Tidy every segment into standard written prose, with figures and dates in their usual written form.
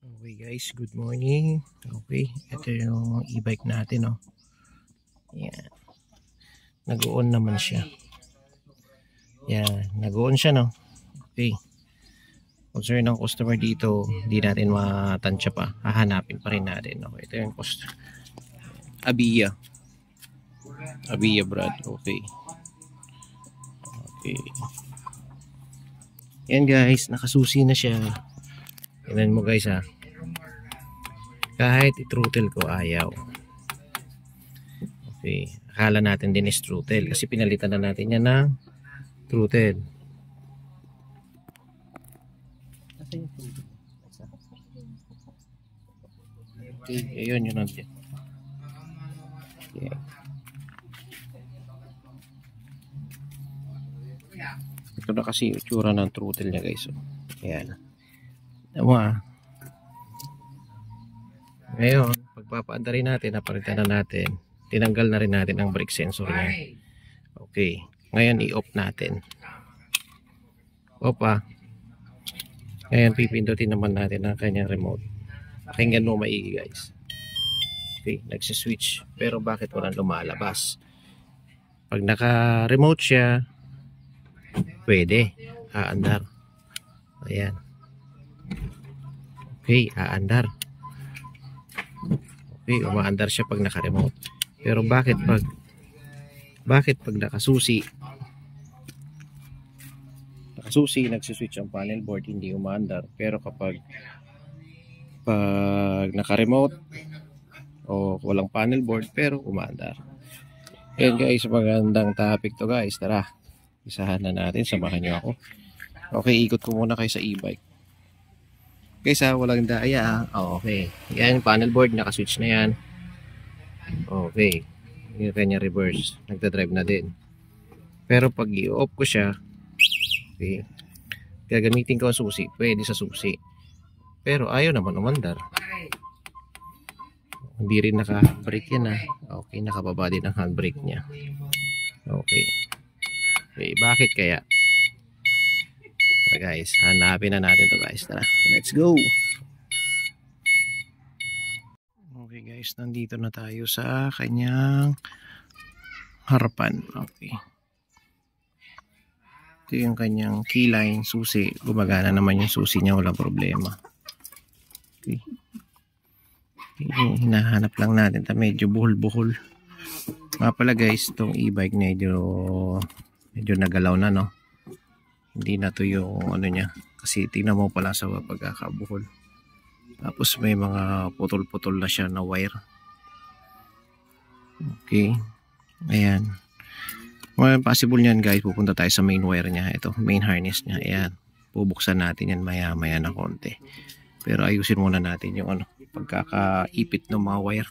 Okay guys, good morning. Okay, ito yung e-bike natin, oh. Yan. Nag-on naman siya. Yan, nag-on siya, no. Okay. Concern ng customer dito, hindi natin matansya pa. Hahanapin pa rin natin. Okay, ito yung customer. Abiya. Abiya Brad. Okay. Okay. Yan guys, nakasusi na siya. Tingnan mo guys, ha. Kahit i-throttle ko, ayaw. Okay. Akala natin din is throttle kasi pinalitan na natin yan ng throttle. Okay, ayun yun natin. Okay. Ito na kasi yung tsura ng throttle niya guys. So, ayan. Tama. Ngayon, pagpapaanda rin natin, napalitan na natin. Tinanggal na rin natin ang brake sensor niya. Okay. Ngayon, i-off natin. Off ah. Ngayon, pipindutin naman natin ang kanyang remote. Pakinggan mo maigi guys. Okay, nagsiswitch. Pero bakit walang lumalabas? Pag naka-remote siya, pwede. Aandar. Ayan. Okay, aandar. Okay, umaandar siya pag naka-remote. Pero bakit pag nakasusi, nagsiswitch ang panel board, hindi umaandar. Pero kapag naka-remote o walang panel board, pero umaandar. Ayan guys, magandang topic to guys. Tara, isahan na natin. Samahan nyo ako. Okay, ikot ko muna kayo sa e-bike. Guys ha, walang daya ha. Okay, yan, panel board, nakaswitch na yan. Okay, yung kanya reverse, nagdadrive na din. Pero pag i-off ko siya, okay, gagamitin ko ang susi, pwede sa susi. Pero ayaw naman umandar. Hindi rin naka-brake yan ha. Okay, nakababa din ang handbrake niya. Okay. Okay, bakit kaya? Tara guys, hanapin na natin to guys. Tara, let's go. Okay guys, nandito na tayo sa kanyang harapan. Okay. Ito yung kanyang keyline, susi. Gumagana naman yung susi niya, walang problema. Okay. Hinahanap lang natin. Medyo buhol-buhol. Nga pala guys, itong e-bike medyo nagalaw na, no? Hindi na to yung ano niya. Kasi tingnan mo pala sa pagkakabuhol. Tapos may mga putol-putol na siya na wire. Okay. Ayan. Well, possible niyan guys, pupunta tayo sa main wire niya. Ito, main harness niya. Ayan. Bubuksan natin yan maya-maya na konti. Pero ayusin muna natin yung ano, pagkakaipit ng mga wire.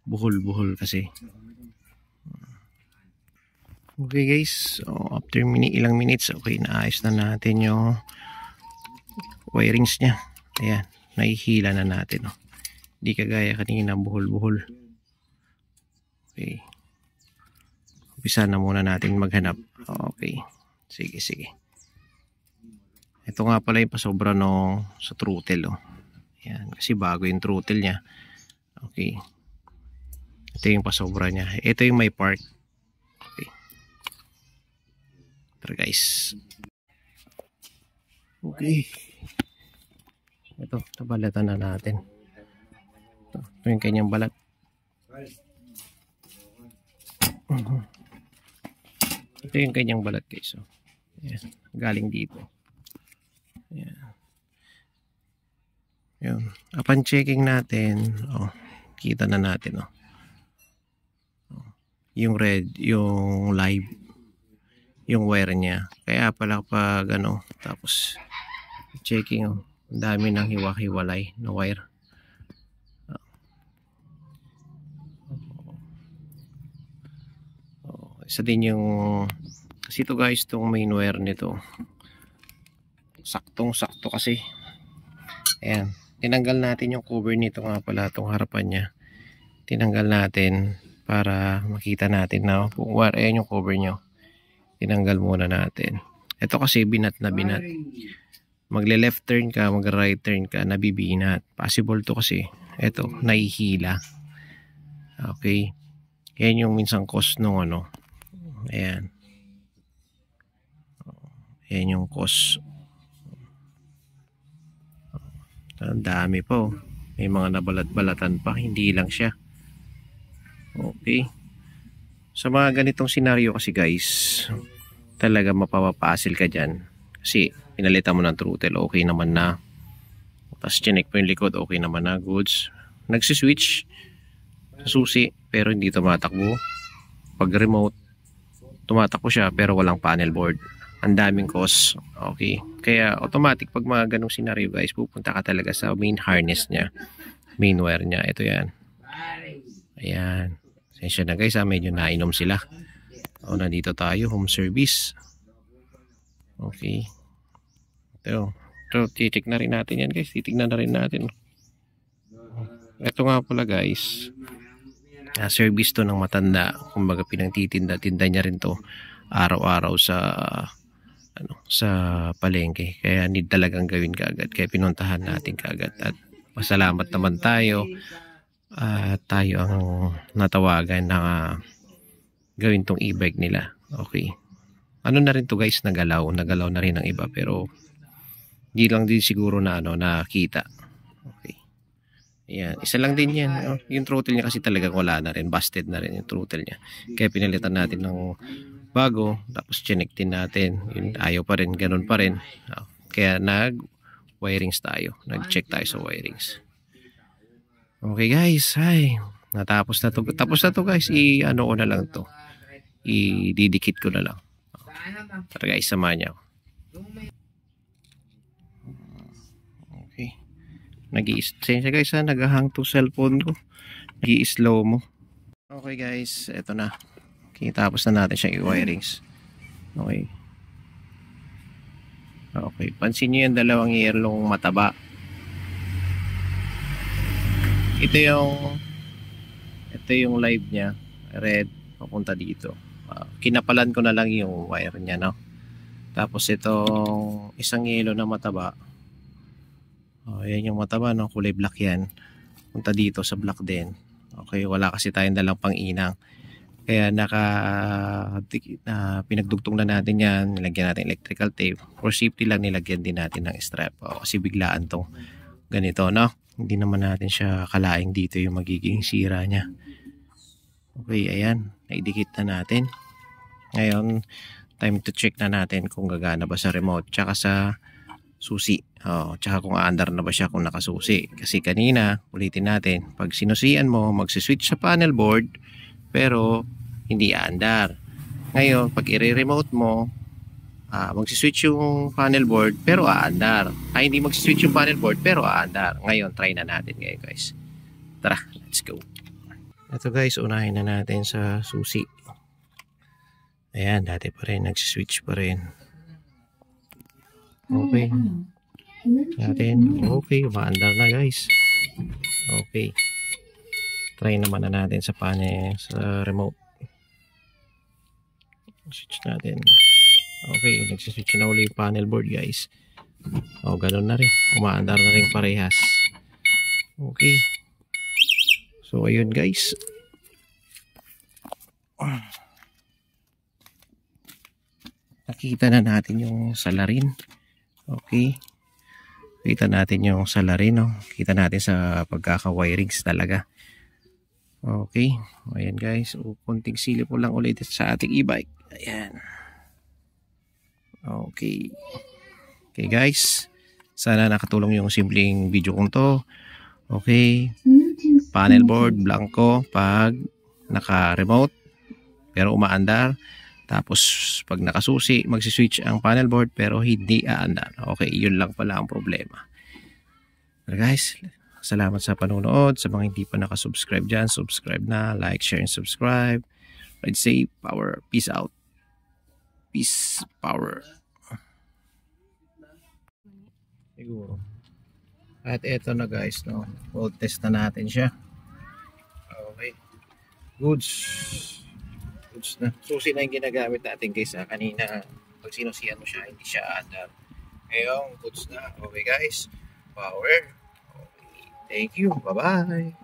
Buhol-buhol kasi. Okay guys, so after ilang minutes, okay, naayos na natin yung wirings niya. Ayan, nahihila na natin. Oh. Hindi kagaya kanina, buhol-buhol. Okay. Umpisa na muna natin maghanap. Okay, sige. Ito nga pala yung pasobra no, sa throttle. Oh. Ayan, kasi bago yung throttle niya. Okay. Ito yung pasobra niya. Ito yung may part. Okay. Tara guys. Okay. Ito, nabalatan na natin. Ito yung kanyang balat. Ito yung kanyang balat guys. So, ayan, galing dito. Ayan. Yun. Upon checking natin, kita na natin. Yung red, yung live, yung wire niya. Kaya pala pag tapos checking, ang dami ng hiwa-hiwalay na wire. Isa din yung, kasi ito guys, itong main wire nito, saktong-sakto kasi. Ayan, tinanggal natin yung cover nito nga pala, itong harapan niya. Tinanggal natin para makita natin na kung wire, ayan yung cover nyo. Tinanggal muna natin. Ito kasi binat na binat. magle-left turn ka, mag-right turn ka, nabibinat. Possible to kasi. Eto, nahihila. Okay. Yan yung minsan cause nung ano. Ayan. Yan yung cause. Ang dami po. May mga nabalat-balatan pa. Hindi lang siya. Okay. Sa mga ganitong senaryo kasi guys, talaga mapapapasil ka dyan. Kasi pinalitan mo ng throttle, okay naman na. Tapos chinek mo yung likod, okay naman na. Goods. Nagsiswitch sa susi, pero hindi tumatakbo. Pag remote, tumatakbo siya pero walang panel board. Ang daming cause. Okay. Kaya automatic pag mga ganong senaryo guys, pupunta ka talaga sa main harness niya. Main wire niya. Ito yan. Ayan. Sensya na guys medyo nainom sila. O, nandito tayo, home service. Okay. Ito. So, titik na rin natin yan guys. Titignan na rin natin. Ito nga pala guys. Service to ng matanda. Kumbaga pinangtitinda-tinda niya rin to araw-araw sa sa palengke. Kaya need talagang gawin kaagad. Kaya pinuntahan natin kaagad. At pasalamat naman tayo. Tayo ang natawagan na gawin tong e-bike nila. Okay. Ano na rin to guys, nagalaw na rin ng iba pero hindi lang din siguro na nakita. Okay. Ayan, isa lang din yan. Yung throttle niya kasi talagang wala na rin, busted na rin yung throttle niya. Kaya pinalitan natin ng bago, tapos chinek din natin. Yun, ayaw pa rin, ganun pa rin. Kaya nag-wirings tayo. Nag-check tayo sa wirings. Okay guys, natapos na to. Tapos na to guys, i-ano ko na lang to. I-didikit ko na lang. Tara guys, samahan niyo. Okay. Nag-i-stay guys naghahang to cellphone ko. Nag-i-slow mo. Okay guys, eto na. Okay, tapos na natin siya i-wirings. Okay. Okay, pansin niyo yung dalawang yellow mataba. Ito yung live niya, red papunta dito. Kinapalan ko na lang yung wire niya, no. Tapos itong isang yellow na mataba. Yan yung mataba, no, kulay black yan. Punta dito sa black din. Okay, wala kasi tayong dalang pang-inang. Kaya pinagdugtong na natin yan, nilagyan natin electrical tape. For safety lang nilagyan din natin ng strap. Kasi biglaan tong ganito, no. Hindi naman natin siya kalaing dito yung magiging sira niya. Okay, ayan. Naidikit na natin. Ngayon, time to check na natin kung gagana ba sa remote tsaka sa susi. Tsaka kung aandar na ba siya kung nakasusi. Kasi kanina, ulitin natin, pag sinusian mo, magsiswitch sa panel board pero hindi aandar. Ngayon, pag i-remote mo, magsiswitch yung panel board pero aandar. Hindi magsiswitch yung panel board pero aandar. Ngayon, try na natin ngayon guys. Tara, let's go. Ito guys, unahin na natin sa susi. Ayan, dati pa rin, nagsiswitch pa rin. Okay. Natin, okay, umaandar na guys. Okay. Try naman na natin sa panel, sa remote. Switch natin. Okay, nagsiswitch na ulit yung panel board guys. Ganun na rin. Umaandar na rin parehas. Okay. So, ayun guys. Nakita na natin yung salarin. Okay. Kita natin yung salarin. No? Kita natin sa pagkaka-wirings talaga. Okay. Ayan guys. Kunting silip po lang ulit sa ating e-bike. Ayan. Okay. Okay guys. Sana nakatulong yung simpleng video kong to. Okay. Panel board, blanco pag naka-remote pero umaandar. Tapos pag nakasusi, magsiswitch ang panel board pero hindi aandar. Okay, yun lang pala ang problema. Pero guys, salamat sa panonood. Sa mga hindi pa nakasubscribe dyan, subscribe na. Like, share, and subscribe. Ride safe, power, peace out. Peace, power. Siguro. At eto na guys, no. Road test na natin siya. Okay. Goods. Goods na. Susi na yung ginagamit natin guys. Kanina, pag sinusiyan mo siya, hindi siya aandar. Ayun, goods na. Okay guys. Power. Okay. Thank you. Bye-bye.